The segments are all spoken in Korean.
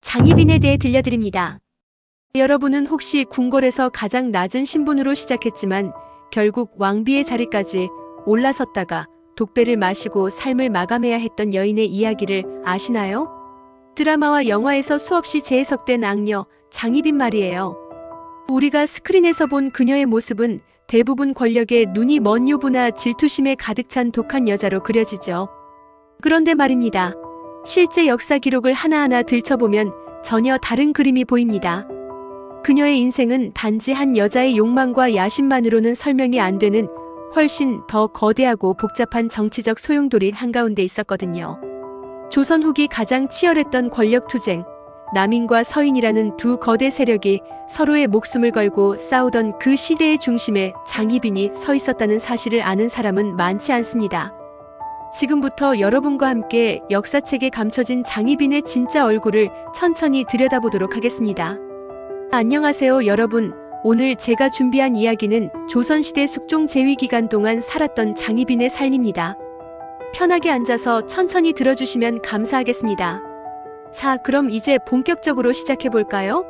장희빈에 대해 들려드립니다. 여러분은 혹시 궁궐에서 가장 낮은 신분으로 시작했지만 결국 왕비의 자리까지 올라섰다가 독배를 마시고 삶을 마감해야 했던 여인의 이야기를 아시나요? 드라마와 영화에서 수없이 재해석된 악녀 장희빈 말이에요. 우리가 스크린에서 본 그녀의 모습은 대부분 권력에 눈이 먼 유부나 질투심에 가득 찬 독한 여자로 그려지죠. 그런데 말입니다. 실제 역사 기록을 하나하나 들춰보면 전혀 다른 그림이 보입니다. 그녀의 인생은 단지 한 여자의 욕망과 야심만으로는 설명이 안 되는 훨씬 더 거대하고 복잡한 정치적 소용돌이 한가운데 있었거든요. 조선 후기 가장 치열했던 권력투쟁, 남인과 서인이라는 두 거대 세력이 서로의 목숨을 걸고 싸우던 그 시대의 중심에 장희빈이 서 있었다는 사실을 아는 사람은 많지 않습니다. 지금부터 여러분과 함께 역사책에 감춰진 장희빈의 진짜 얼굴을 천천히 들여다보도록 하겠습니다. 안녕하세요 여러분. 오늘 제가 준비한 이야기는 조선시대 숙종 재위 기간 동안 살았던 장희빈의 삶입니다. 편하게 앉아서 천천히 들어주시면 감사하겠습니다. 자, 그럼 이제 본격적으로 시작해볼까요?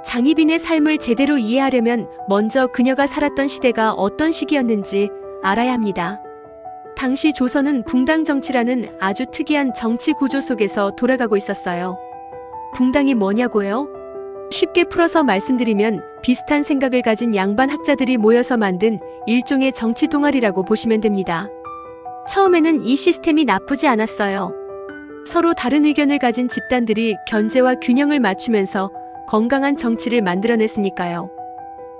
장희빈의 삶을 제대로 이해하려면 먼저 그녀가 살았던 시대가 어떤 시기였는지 알아야 합니다. 당시 조선은 붕당 정치라는 아주 특이한 정치 구조 속에서 돌아가고 있었어요. 붕당이 뭐냐고요? 쉽게 풀어서 말씀드리면 비슷한 생각을 가진 양반 학자들이 모여서 만든 일종의 정치 동아리라고 보시면 됩니다. 처음에는 이 시스템이 나쁘지 않았어요. 서로 다른 의견을 가진 집단들이 견제와 균형을 맞추면서 건강한 정치를 만들어냈으니까요.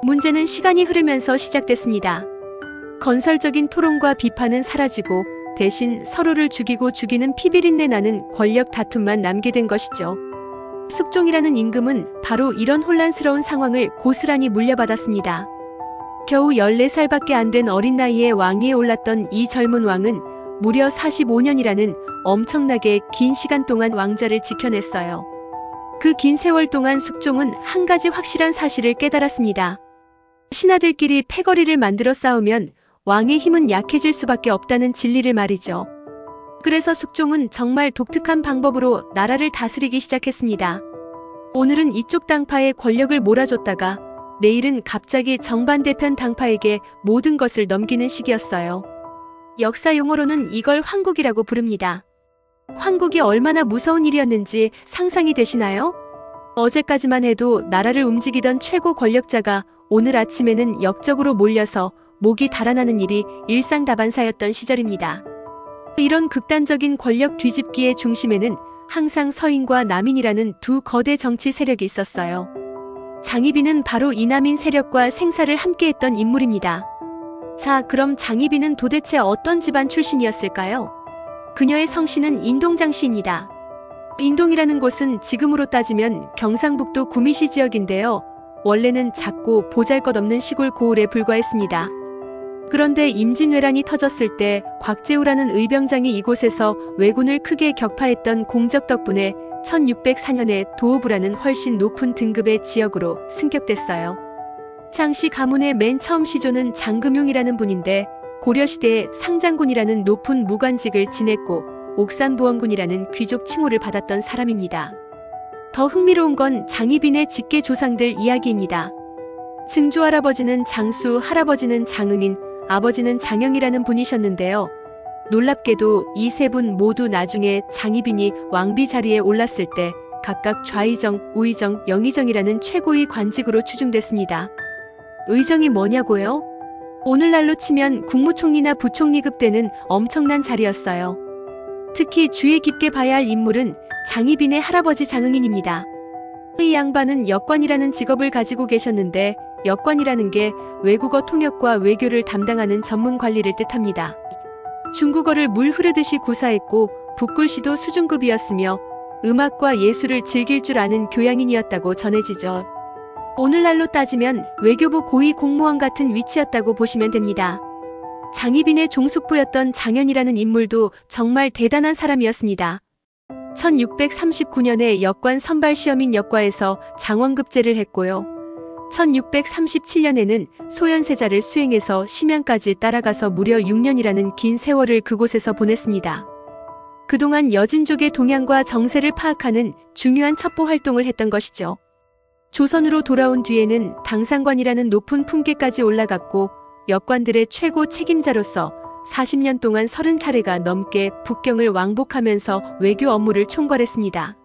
문제는 시간이 흐르면서 시작됐습니다. 건설적인 토론과 비판은 사라지고 대신 서로를 죽이고 죽이는 피비린내 나는 권력 다툼만 남게 된 것이죠. 숙종이라는 임금은 바로 이런 혼란스러운 상황을 고스란히 물려받았습니다. 겨우 14살밖에 안 된 어린 나이에 왕위에 올랐던 이 젊은 왕은 무려 45년이라는 엄청나게 긴 시간 동안 왕좌를 지켜냈어요. 그 긴 세월 동안 숙종은 한 가지 확실한 사실을 깨달았습니다. 신하들끼리 패거리를 만들어 싸우면 왕의 힘은 약해질 수밖에 없다는 진리를 말이죠. 그래서 숙종은 정말 독특한 방법으로 나라를 다스리기 시작했습니다. 오늘은 이쪽 당파에 권력을 몰아줬다가 내일은 갑자기 정반대편 당파에게 모든 것을 넘기는 시기였어요. 역사 용어로는 이걸 환국이라고 부릅니다. 환국이 얼마나 무서운 일이었는지 상상이 되시나요? 어제까지만 해도 나라를 움직이던 최고 권력자가 오늘 아침에는 역적으로 몰려서 목이 달아나는 일이 일상다반사였던 시절입니다. 이런 극단적인 권력 뒤집기의 중심에는 항상 서인과 남인이라는 두 거대 정치 세력이 있었어요. 장희빈은 바로 이 남인 세력과 생사를 함께했던 인물입니다. 자, 그럼 장희빈은 도대체 어떤 집안 출신이었을까요? 그녀의 성씨는 인동장씨입니다. 인동이라는 곳은 지금으로 따지면 경상북도 구미시 지역인데요. 원래는 작고 보잘것없는 시골 고을에 불과했습니다. 그런데 임진왜란이 터졌을 때 곽재우라는 의병장이 이곳에서 왜군을 크게 격파했던 공적 덕분에 1604년에 도읍이라는 훨씬 높은 등급의 지역으로 승격됐어요. 장씨 가문의 맨 처음 시조는 장금용이라는 분인데 고려시대에 상장군이라는 높은 무관직을 지냈고 옥산부원군이라는 귀족 칭호를 받았던 사람입니다. 더 흥미로운 건 장희빈의 직계 조상들 이야기입니다. 증조할아버지는 장수, 할아버지는 장응인, 아버지는 장영이라는 분이셨는데요. 놀랍게도 이 세 분 모두 나중에 장희빈이 왕비 자리에 올랐을 때 각각 좌의정, 우의정, 영의정이라는 최고의 관직으로 추중됐습니다. 의정이 뭐냐고요? 오늘날로 치면 국무총리나 부총리급 되는 엄청난 자리였어요. 특히 주의 깊게 봐야 할 인물은 장희빈의 할아버지 장응인입니다. 이 양반은 역관이라는 직업을 가지고 계셨는데 역관이라는 게 외국어 통역과 외교를 담당하는 전문 관리를 뜻합니다. 중국어를 물 흐르듯이 구사했고 붓글씨도 수준급이었으며 음악과 예술을 즐길 줄 아는 교양인이었다고 전해지죠. 오늘날로 따지면 외교부 고위 공무원 같은 위치였다고 보시면 됩니다. 장희빈의 종숙부였던 장현이라는 인물도 정말 대단한 사람이었습니다. 1639년에 역관 선발시험인 역과에서 장원급제를 했고요. 1637년에는 소현세자를 수행해서 심양까지 따라가서 무려 6년이라는 긴 세월을 그곳에서 보냈습니다. 그동안 여진족의 동향과 정세를 파악하는 중요한 첩보 활동을 했던 것이죠. 조선으로 돌아온 뒤에는 당상관이라는 높은 품계까지 올라갔고 역관들의 최고 책임자로서 40년 동안 30차례가 넘게 북경을 왕복하면서 외교 업무를 총괄했습니다.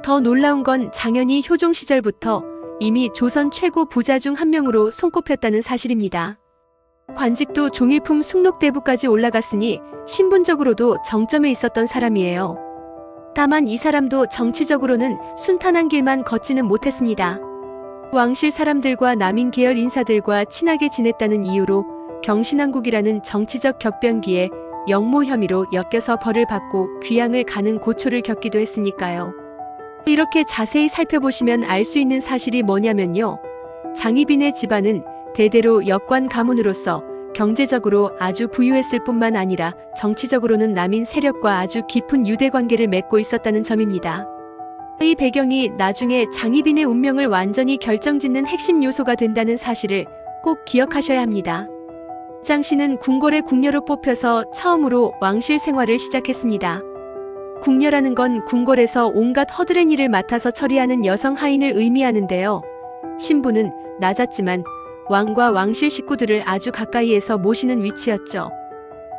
더 놀라운 건 장현이 효종 시절부터 이미 조선 최고 부자 중 한 명으로 손꼽혔다는 사실입니다. 관직도 종일품 숭록대부까지 올라갔으니 신분적으로도 정점에 있었던 사람이에요. 다만 이 사람도 정치적으로는 순탄한 길만 걷지는 못했습니다. 왕실 사람들과 남인 계열 인사들과 친하게 지냈다는 이유로 경신왕국이라는 정치적 격변기에 역모 혐의로 엮여서 벌을 받고 귀양을 가는 고초를 겪기도 했으니까요. 이렇게 자세히 살펴보시면 알 수 있는 사실이 뭐냐면요. 장희빈의 집안은 대대로 역관 가문으로서 경제적으로 아주 부유했을 뿐만 아니라 정치적으로는 남인 세력과 아주 깊은 유대관계를 맺고 있었다는 점입니다. 이 배경이 나중에 장희빈의 운명을 완전히 결정짓는 핵심 요소가 된다는 사실을 꼭 기억하셔야 합니다. 장씨는 궁궐의 궁녀로 뽑혀서 처음으로 왕실 생활을 시작했습니다. 궁녀라는 건 궁궐에서 온갖 허드렛 일을 맡아서 처리하는 여성 하인을 의미하는데요. 신분은 낮았지만 왕과 왕실 식구들을 아주 가까이에서 모시는 위치였죠.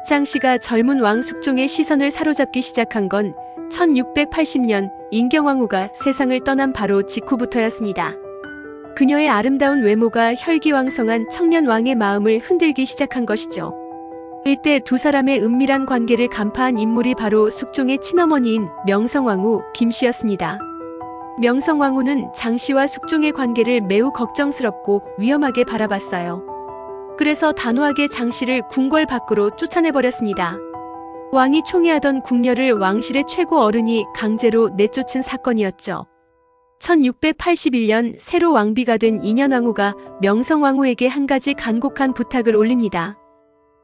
장씨가 젊은 왕 숙종의 시선을 사로잡기 시작한 건 1680년 인경왕후가 세상을 떠난 바로 직후부터였습니다. 그녀의 아름다운 외모가 혈기왕성한 청년 왕의 마음을 흔들기 시작한 것이죠. 이때 두 사람의 은밀한 관계를 간파한 인물이 바로 숙종의 친어머니인 명성왕후 김씨였습니다. 명성왕후는 장씨와 숙종의 관계를 매우 걱정스럽고 위험하게 바라봤어요. 그래서 단호하게 장씨를 궁궐 밖으로 쫓아내버렸습니다. 왕이 총애하던 궁녀를 왕실의 최고 어른이 강제로 내쫓은 사건이었죠. 1681년 새로 왕비가 된 인현왕후가 명성왕후에게 한 가지 간곡한 부탁을 올립니다.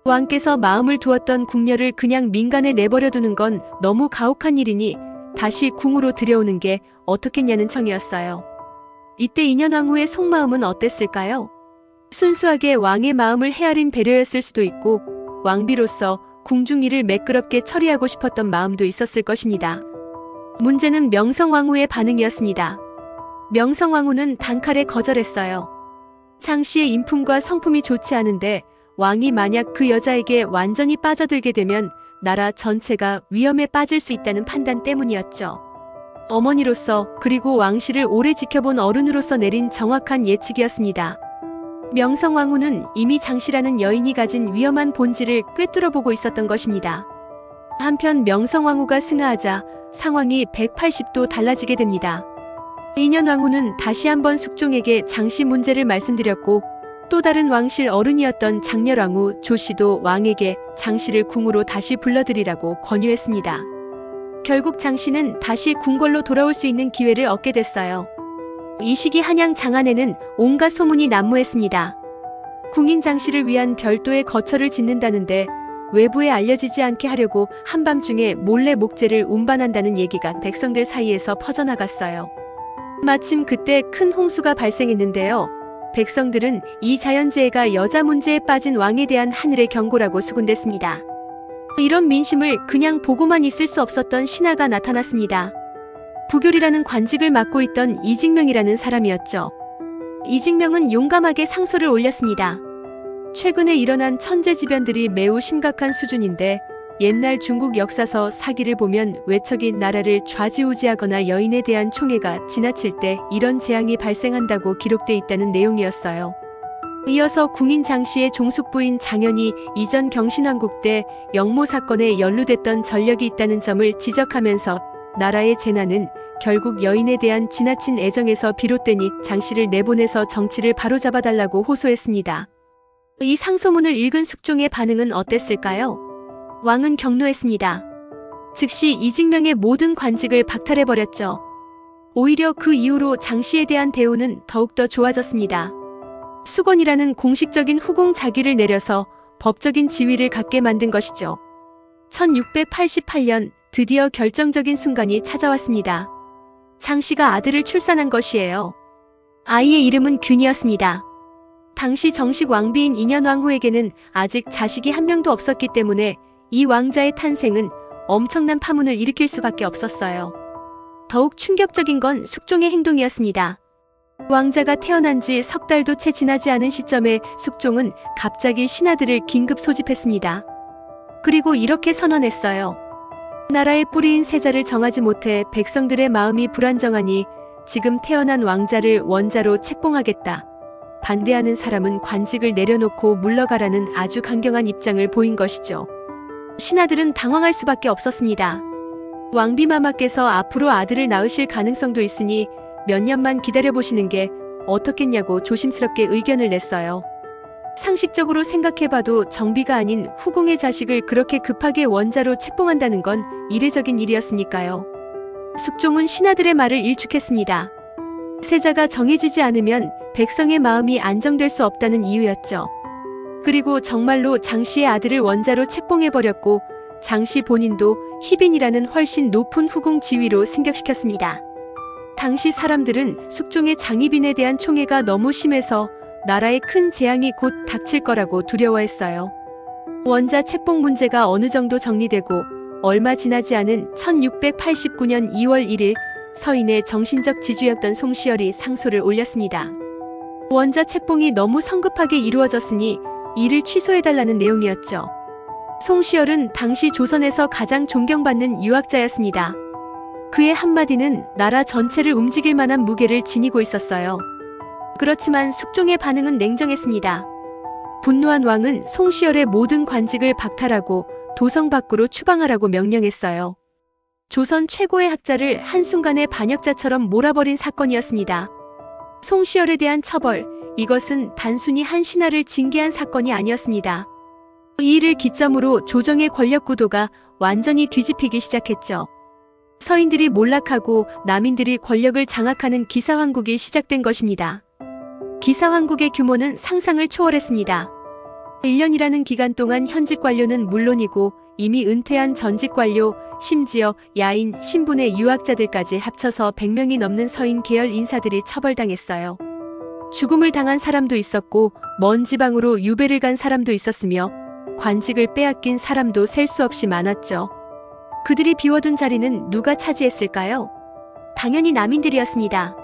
왕께서 마음을 두었던 궁녀를 그냥 민간에 내버려두는 건 너무 가혹한 일이니 다시 궁으로 들여오는 게 어떻겠냐는 청이었어요. 이때 인현왕후의 속마음은 어땠을까요? 순수하게 왕의 마음을 헤아린 배려였을 수도 있고 왕비로서 궁중일을 매끄럽게 처리하고 싶었던 마음도 있었을 것입니다. 문제는 명성왕후의 반응이었습니다. 명성왕후는 단칼에 거절했어요. 장씨의 인품과 성품이 좋지 않은데 왕이 만약 그 여자에게 완전히 빠져들게 되면 나라 전체가 위험에 빠질 수 있다는 판단 때문이었죠. 어머니로서 그리고 왕실을 오래 지켜본 어른으로서 내린 정확한 예측이었습니다. 명성왕후는 이미 장씨라는 여인이 가진 위험한 본질을 꿰뚫어보고 있었던 것입니다. 한편 명성왕후가 승하하자 상황이 180도 달라지게 됩니다. 인현왕후는 다시 한번 숙종에게 장씨 문제를 말씀드렸고 또 다른 왕실 어른이었던 장렬왕후 조씨도 왕에게 장씨를 궁으로 다시 불러들이라고 권유했습니다. 결국 장씨는 다시 궁궐로 돌아올 수 있는 기회를 얻게 됐어요. 이 시기 한양 장안에는 온갖 소문이 난무했습니다. 궁인 장씨를 위한 별도의 거처를 짓는다는데 외부에 알려지지 않게 하려고 한밤중에 몰래 목재를 운반한다는 얘기가 백성들 사이에서 퍼져나갔어요. 마침 그때 큰 홍수가 발생했는데요. 백성들은 이 자연재해가 여자 문제에 빠진 왕에 대한 하늘의 경고라고 수군댔습니다. 이런 민심을 그냥 보고만 있을 수 없었던 신하가 나타났습니다. 부교리라는 관직을 맡고 있던 이직명이라는 사람이었죠. 이직명은 용감하게 상소를 올렸습니다. 최근에 일어난 천재지변들이 매우 심각한 수준인데 옛날 중국 역사서 사기를 보면 외척이 나라를 좌지우지하거나 여인에 대한 총애가 지나칠 때 이런 재앙이 발생한다고 기록돼 있다는 내용이었어요. 이어서 궁인 장씨의 종숙부인 장현이 이전 경신왕국 때 역모 사건에 연루됐던 전력이 있다는 점을 지적하면서 나라의 재난은 결국 여인에 대한 지나친 애정에서 비롯되니 장씨를 내보내서 정치를 바로잡아달라고 호소했습니다. 이 상소문을 읽은 숙종의 반응은 어땠을까요? 왕은 격노했습니다. 즉시 이직명의 모든 관직을 박탈해버렸죠. 오히려 그 이후로 장씨에 대한 대우는 더욱더 좋아졌습니다. 수건이라는 공식적인 후궁 자귀를 내려서 법적인 지위를 갖게 만든 것이죠. 1688년 드디어 결정적인 순간이 찾아왔습니다. 장씨가 아들을 출산한 것이에요. 아이의 이름은 균이었습니다. 당시 정식 왕비인 인현왕후에게는 아직 자식이 한 명도 없었기 때문에 이 왕자의 탄생은 엄청난 파문을 일으킬 수밖에 없었어요. 더욱 충격적인 건 숙종의 행동이었습니다. 왕자가 태어난 지 석 달도 채 지나지 않은 시점에 숙종은 갑자기 신하들을 긴급 소집했습니다. 그리고 이렇게 선언했어요. 나라의 뿌리인 세자를 정하지 못해 백성들의 마음이 불안정하니 지금 태어난 왕자를 원자로 책봉하겠다. 반대하는 사람은 관직을 내려놓고 물러가라는 아주 강경한 입장을 보인 것이죠. 신하들은 당황할 수밖에 없었습니다. 왕비마마께서 앞으로 아들을 낳으실 가능성도 있으니 몇 년만 기다려보시는 게 어떻겠냐고 조심스럽게 의견을 냈어요. 상식적으로 생각해봐도 정비가 아닌 후궁의 자식을 그렇게 급하게 원자로 책봉한다는 건 이례적인 일이었으니까요. 숙종은 신하들의 말을 일축했습니다. 세자가 정해지지 않으면 백성의 마음이 안정될 수 없다는 이유였죠. 그리고 정말로 장씨의 아들을 원자로 책봉해버렸고 장씨 본인도 희빈이라는 훨씬 높은 후궁 지위로 승격시켰습니다. 당시 사람들은 숙종의 장희빈에 대한 총애가 너무 심해서 나라에 큰 재앙이 곧 닥칠 거라고 두려워했어요. 원자 책봉 문제가 어느 정도 정리되고 얼마 지나지 않은 1689년 2월 1일 서인의 정신적 지주였던 송시열이 상소를 올렸습니다. 원자 책봉이 너무 성급하게 이루어졌으니 이를 취소해달라는 내용이었죠. 송시열은 당시 조선에서 가장 존경받는 유학자였습니다. 그의 한마디는 나라 전체를 움직일 만한 무게를 지니고 있었어요. 그렇지만 숙종의 반응은 냉정했습니다. 분노한 왕은 송시열의 모든 관직을 박탈하고 도성 밖으로 추방하라고 명령했어요. 조선 최고의 학자를 한순간에 반역자처럼 몰아버린 사건이었습니다. 송시열에 대한 처벌, 이것은 단순히 한 신하를 징계한 사건이 아니었습니다. 이 일을 기점으로 조정의 권력 구도가 완전히 뒤집히기 시작했죠. 서인들이 몰락하고 남인들이 권력을 장악하는 기사왕국이 시작된 것입니다. 기사왕국의 규모는 상상을 초월했습니다. 1년이라는 기간 동안 현직 관료는 물론이고 이미 은퇴한 전직 관료, 심지어 야인, 신분의 유학자들까지 합쳐서 100명이 넘는 서인 계열 인사들이 처벌당했어요. 죽음을 당한 사람도 있었고 먼 지방으로 유배를 간 사람도 있었으며 관직을 빼앗긴 사람도 셀 수 없이 많았죠. 그들이 비워둔 자리는 누가 차지했을까요? 당연히 남인들이었습니다.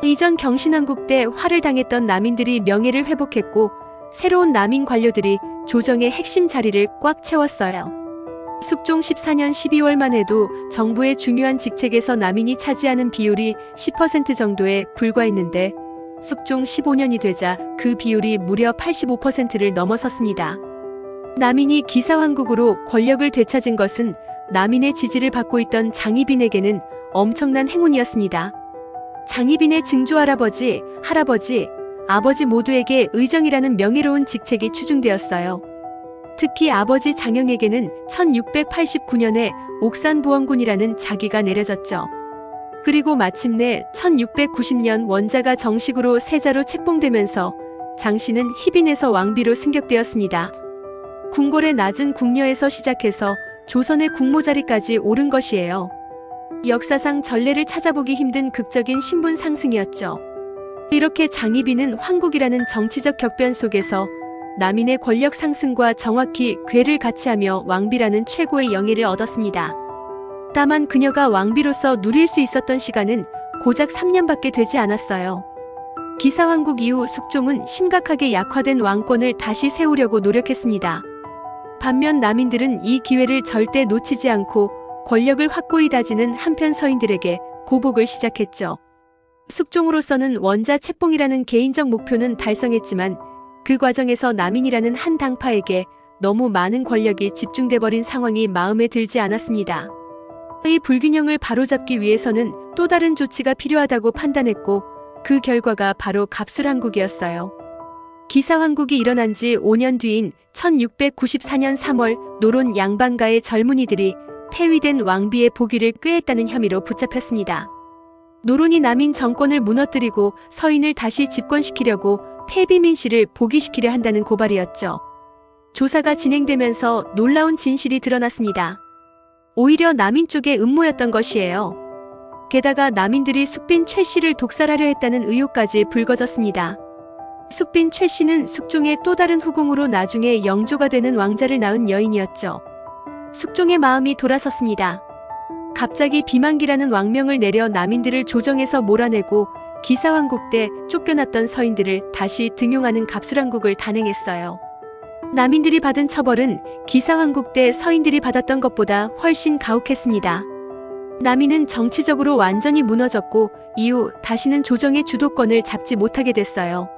이전 경신왕국 때 화를 당했던 남인들이 명예를 회복했고 새로운 남인 관료들이 조정의 핵심 자리를 꽉 채웠어요. 숙종 14년 12월만 해도 정부의 중요한 직책에서 남인이 차지하는 비율이 10% 정도에 불과했는데 숙종 15년이 되자 그 비율이 무려 85%를 넘어섰습니다. 남인이 기사왕국으로 권력을 되찾은 것은 남인의 지지를 받고 있던 장희빈에게는 엄청난 행운이었습니다. 장희빈의 증조할아버지, 할아버지, 아버지 모두에게 의정이라는 명예로운 직책이 추중되었어요. 특히 아버지 장영에게는 1689년에 옥산부원군이라는 자기가 내려졌죠. 그리고 마침내 1690년 원자가 정식으로 세자로 책봉되면서 장씨는 희빈에서 왕비로 승격되었습니다. 궁궐의 낮은 궁녀에서 시작해서 조선의 국모 자리까지 오른 것이에요. 역사상 전례를 찾아보기 힘든 극적인 신분 상승이었죠. 이렇게 장희빈은 황국이라는 정치적 격변 속에서 남인의 권력 상승과 정확히 궤를 같이하며 왕비라는 최고의 영예를 얻었습니다. 다만 그녀가 왕비로서 누릴 수 있었던 시간은 고작 3년밖에 되지 않았어요. 기사왕국 이후 숙종은 심각하게 약화된 왕권을 다시 세우려고 노력했습니다. 반면 남인들은 이 기회를 절대 놓치지 않고 권력을 확고히 다지는 한편 서인들에게 보복을 시작했죠. 숙종으로서는 원자 책봉이라는 개인적 목표는 달성했지만 그 과정에서 남인이라는 한 당파에게 너무 많은 권력이 집중돼 버린 상황이 마음에 들지 않았습니다. 이 불균형을 바로잡기 위해서는 또 다른 조치가 필요하다고 판단했고 그 결과가 바로 갑술왕국이었어요. 기사왕국이 일어난 지 5년 뒤인 1694년 3월 노론 양반가의 젊은이들이 폐위된 왕비의 복위를 꾀했다는 혐의로 붙잡혔습니다. 노론이 남인 정권을 무너뜨리고 서인을 다시 집권시키려고 폐비민씨를 복위시키려 한다는 고발이었죠. 조사가 진행되면서 놀라운 진실이 드러났습니다. 오히려 남인 쪽의 음모였던 것이에요. 게다가 남인들이 숙빈 최씨를 독살하려 했다는 의혹까지 불거졌습니다. 숙빈 최씨는 숙종의 또 다른 후궁으로 나중에 영조가 되는 왕자를 낳은 여인이었죠. 숙종의 마음이 돌아섰습니다. 갑자기 비만기라는 왕명을 내려 남인들을 조정에서 몰아내고 기사왕국 때 쫓겨났던 서인들을 다시 등용하는 갑술왕국을 단행했어요. 남인들이 받은 처벌은 기사왕국 때 서인들이 받았던 것보다 훨씬 가혹했습니다. 남인은 정치적으로 완전히 무너졌고 이후 다시는 조정의 주도권을 잡지 못하게 됐어요.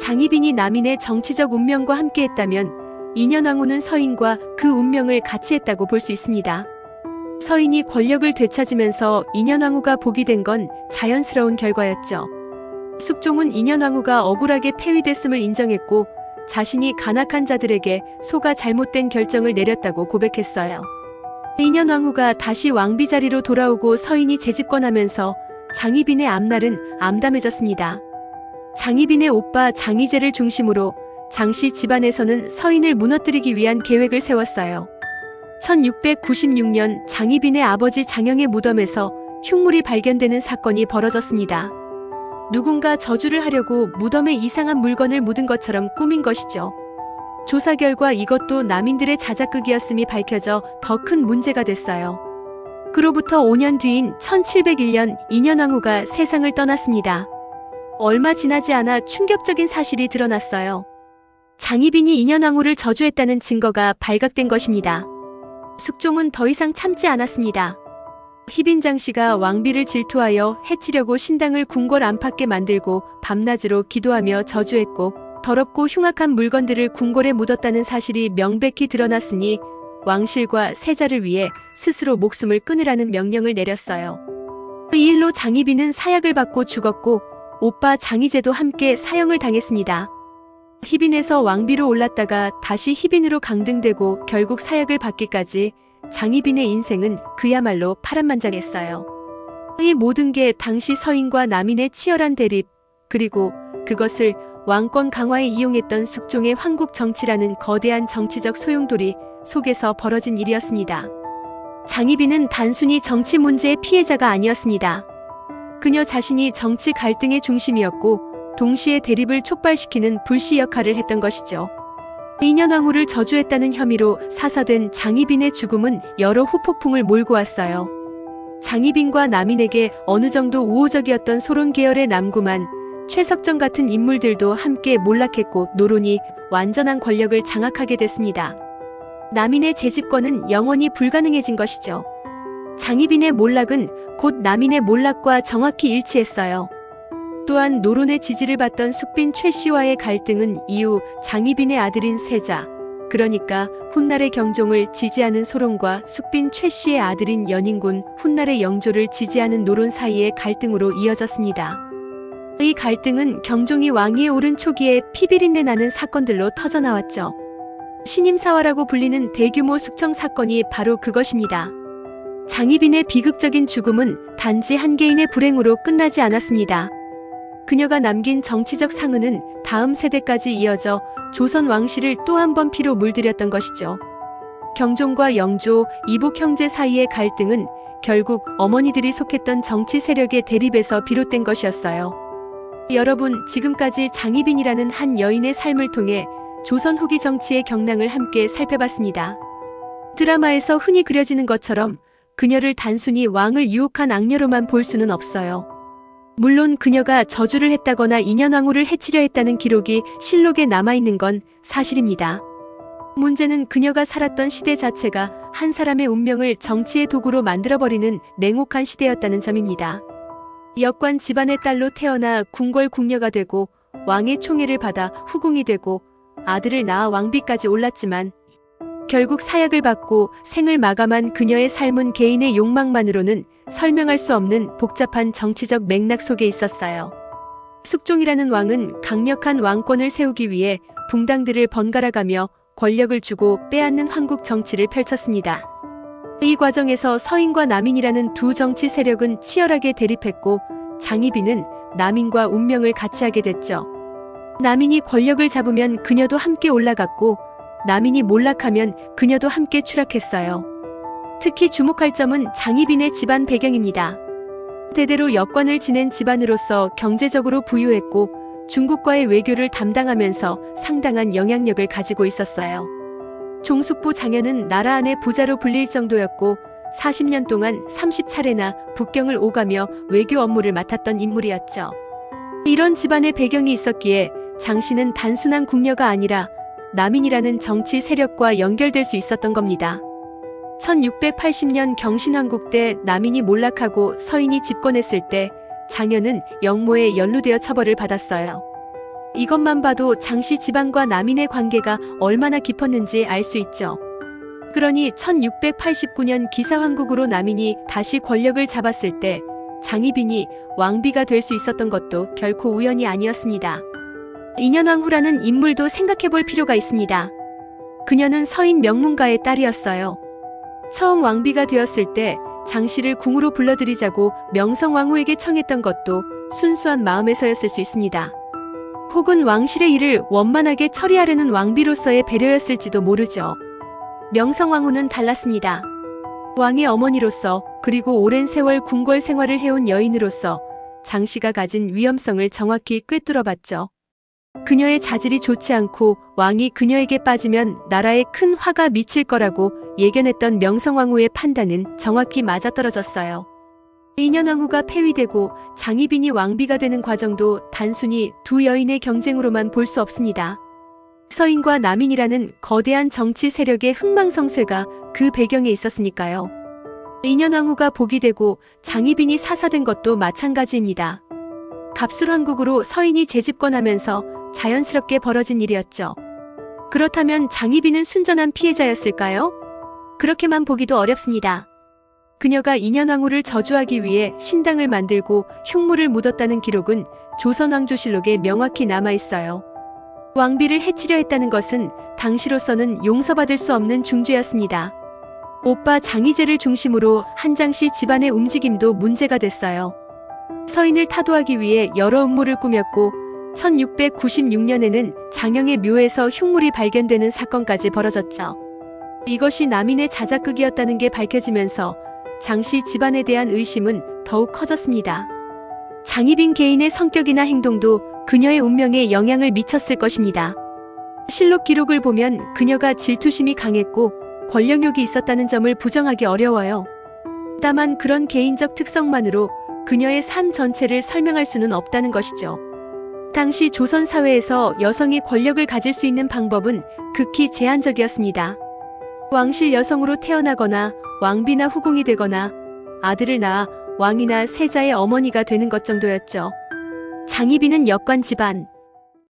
장희빈이 남인의 정치적 운명과 함께했다면 인현왕후는 서인과 그 운명을 같이 했다고 볼 수 있습니다. 서인이 권력을 되찾으면서 인현왕후가 복이 된 건 자연스러운 결과였죠. 숙종은 인현왕후가 억울하게 폐위됐음을 인정했고 자신이 간악한 자들에게 속아 잘못된 결정을 내렸다고 고백했어요. 인현왕후가 다시 왕비 자리로 돌아오고 서인이 재집권하면서 장희빈의 앞날은 암담해졌습니다. 장희빈의 오빠 장희재를 중심으로 장씨 집안에서는 서인을 무너뜨리기 위한 계획을 세웠어요. 1696년 장희빈의 아버지 장영의 무덤에서 흉물이 발견되는 사건이 벌어졌습니다. 누군가 저주를 하려고 무덤에 이상한 물건을 묻은 것처럼 꾸민 것이죠. 조사 결과 이것도 남인들의 자작극이었음이 밝혀져 더 큰 문제가 됐어요. 그로부터 5년 뒤인 1701년 인현왕후가 세상을 떠났습니다. 얼마 지나지 않아 충격적인 사실이 드러났어요. 장희빈이 인현왕후를 저주했다는 증거가 발각된 것입니다. 숙종은 더 이상 참지 않았습니다. 희빈 장씨가 왕비를 질투하여 해치려고 신당을 궁궐 안팎에 만들고 밤낮으로 기도하며 저주했고 더럽고 흉악한 물건들을 궁궐에 묻었다는 사실이 명백히 드러났으니 왕실과 세자를 위해 스스로 목숨을 끊으라는 명령을 내렸어요. 이 일로 장희빈은 사약을 받고 죽었고 오빠 장희재도 함께 사형을 당했습니다. 희빈에서 왕비로 올랐다가 다시 희빈으로 강등되고 결국 사약을 받기까지 장희빈의 인생은 그야말로 파란만장했어요. 이 모든 게 당시 서인과 남인의 치열한 대립, 그리고 그것을 왕권 강화에 이용했던 숙종의 황국 정치라는 거대한 정치적 소용돌이 속에서 벌어진 일이었습니다. 장희빈은 단순히 정치 문제의 피해자가 아니었습니다. 그녀 자신이 정치 갈등의 중심이었고 동시에 대립을 촉발시키는 불씨 역할을 했던 것이죠. 인현왕후를 저주했다는 혐의로 사사된 장희빈의 죽음은 여러 후폭풍을 몰고 왔어요. 장희빈과 남인에게 어느 정도 우호적이었던 소론 계열의 남구만, 최석정 같은 인물들도 함께 몰락했고 노론이 완전한 권력을 장악하게 됐습니다. 남인의 재집권은 영원히 불가능해진 것이죠. 장희빈의 몰락은 곧 남인의 몰락과 정확히 일치했어요. 또한 노론의 지지를 받던 숙빈 최씨와의 갈등은 이후 장희빈의 아들인 세자, 그러니까 훗날의 경종을 지지하는 소론과 숙빈 최씨의 아들인 연인군 훗날의 영조를 지지하는 노론 사이의 갈등으로 이어졌습니다. 이 갈등은 경종이 왕위에 오른 초기에 피비린내 나는 사건들로 터져나왔죠. 신임사화라고 불리는 대규모 숙청 사건이 바로 그것입니다. 장희빈의 비극적인 죽음은 단지 한 개인의 불행으로 끝나지 않았습니다. 그녀가 남긴 정치적 상흔은 다음 세대까지 이어져 조선 왕실을 또 한 번 피로 물들였던 것이죠. 경종과 영조, 이복 형제 사이의 갈등은 결국 어머니들이 속했던 정치 세력의 대립에서 비롯된 것이었어요. 여러분, 지금까지 장희빈이라는 한 여인의 삶을 통해 조선 후기 정치의 경랑을 함께 살펴봤습니다. 드라마에서 흔히 그려지는 것처럼 그녀를 단순히 왕을 유혹한 악녀로만 볼 수는 없어요. 물론 그녀가 저주를 했다거나 인현왕후를 해치려 했다는 기록이 실록에 남아있는 건 사실입니다. 문제는 그녀가 살았던 시대 자체가 한 사람의 운명을 정치의 도구로 만들어버리는 냉혹한 시대였다는 점입니다. 역관 집안의 딸로 태어나 궁궐 궁녀가 되고 왕의 총애를 받아 후궁이 되고 아들을 낳아 왕비까지 올랐지만 결국 사약을 받고 생을 마감한 그녀의 삶은 개인의 욕망만으로는 설명할 수 없는 복잡한 정치적 맥락 속에 있었어요. 숙종이라는 왕은 강력한 왕권을 세우기 위해 붕당들을 번갈아가며 권력을 주고 빼앗는 황국 정치를 펼쳤습니다. 이 과정에서 서인과 남인이라는 두 정치 세력은 치열하게 대립했고 장희빈은 남인과 운명을 같이 하게 됐죠. 남인이 권력을 잡으면 그녀도 함께 올라갔고 남인이 몰락하면 그녀도 함께 추락했어요. 특히 주목할 점은 장희빈의 집안 배경입니다. 대대로 역관을 지낸 집안으로서 경제적으로 부유했고 중국과의 외교를 담당하면서 상당한 영향력을 가지고 있었어요. 종숙부 장현은 나라 안의 부자로 불릴 정도였고 40년 동안 30차례나 북경을 오가며 외교 업무를 맡았던 인물이었죠. 이런 집안의 배경이 있었기에 장씨는 단순한 궁녀가 아니라 남인이라는 정치 세력과 연결될 수 있었던 겁니다. 1680년 경신왕국 때 남인이 몰락하고 서인이 집권했을 때 장현은 영모에 연루되어 처벌을 받았어요. 이것만 봐도 장씨 집안과 남인의 관계가 얼마나 깊었는지 알 수 있죠. 그러니 1689년 기사왕국으로 남인이 다시 권력을 잡았을 때 장희빈이 왕비가 될 수 있었던 것도 결코 우연이 아니었습니다. 인현왕후라는 인물도 생각해볼 필요가 있습니다. 그녀는 서인 명문가의 딸이었어요. 처음 왕비가 되었을 때 장씨를 궁으로 불러들이자고 명성왕후에게 청했던 것도 순수한 마음에서였을 수 있습니다. 혹은 왕실의 일을 원만하게 처리하려는 왕비로서의 배려였을지도 모르죠. 명성왕후는 달랐습니다. 왕의 어머니로서 그리고 오랜 세월 궁궐 생활을 해온 여인으로서 장씨가 가진 위험성을 정확히 꿰뚫어봤죠. 그녀의 자질이 좋지 않고 왕이 그녀에게 빠지면 나라에 큰 화가 미칠 거라고 예견했던 명성왕후의 판단은 정확히 맞아떨어졌어요. 인현왕후가 폐위되고 장희빈이 왕비가 되는 과정도 단순히 두 여인의 경쟁으로만 볼 수 없습니다. 서인과 남인이라는 거대한 정치 세력의 흥망성쇠가 그 배경에 있었으니까요. 인현왕후가 복이 되고 장희빈이 사사된 것도 마찬가지입니다. 갑술왕국으로 서인이 재집권하면서 자연스럽게 벌어진 일이었죠. 그렇다면 장희빈은 순전한 피해자였을까요? 그렇게만 보기도 어렵습니다. 그녀가 인현왕후를 저주하기 위해 신당을 만들고 흉물을 묻었다는 기록은 조선왕조실록에 명확히 남아있어요. 왕비를 해치려 했다는 것은 당시로서는 용서받을 수 없는 중죄였습니다. 오빠 장희재를 중심으로 한장씨 집안의 움직임도 문제가 됐어요. 서인을 타도하기 위해 여러 음모를 꾸몄고 1696년에는 장영의 묘에서 흉물이 발견되는 사건까지 벌어졌죠. 이것이 남인의 자작극이었다는 게 밝혀지면서 장씨 집안에 대한 의심은 더욱 커졌습니다. 장희빈 개인의 성격이나 행동도 그녀의 운명에 영향을 미쳤을 것입니다. 실록 기록을 보면 그녀가 질투심이 강했고 권력욕이 있었다는 점을 부정하기 어려워요. 다만 그런 개인적 특성만으로 그녀의 삶 전체를 설명할 수는 없다는 것이죠. 당시 조선 사회에서 여성이 권력을 가질 수 있는 방법은 극히 제한적이었습니다. 왕실 여성으로 태어나거나 왕비나 후궁이 되거나 아들을 낳아 왕이나 세자의 어머니가 되는 것 정도였죠. 장희빈은 역관 집안,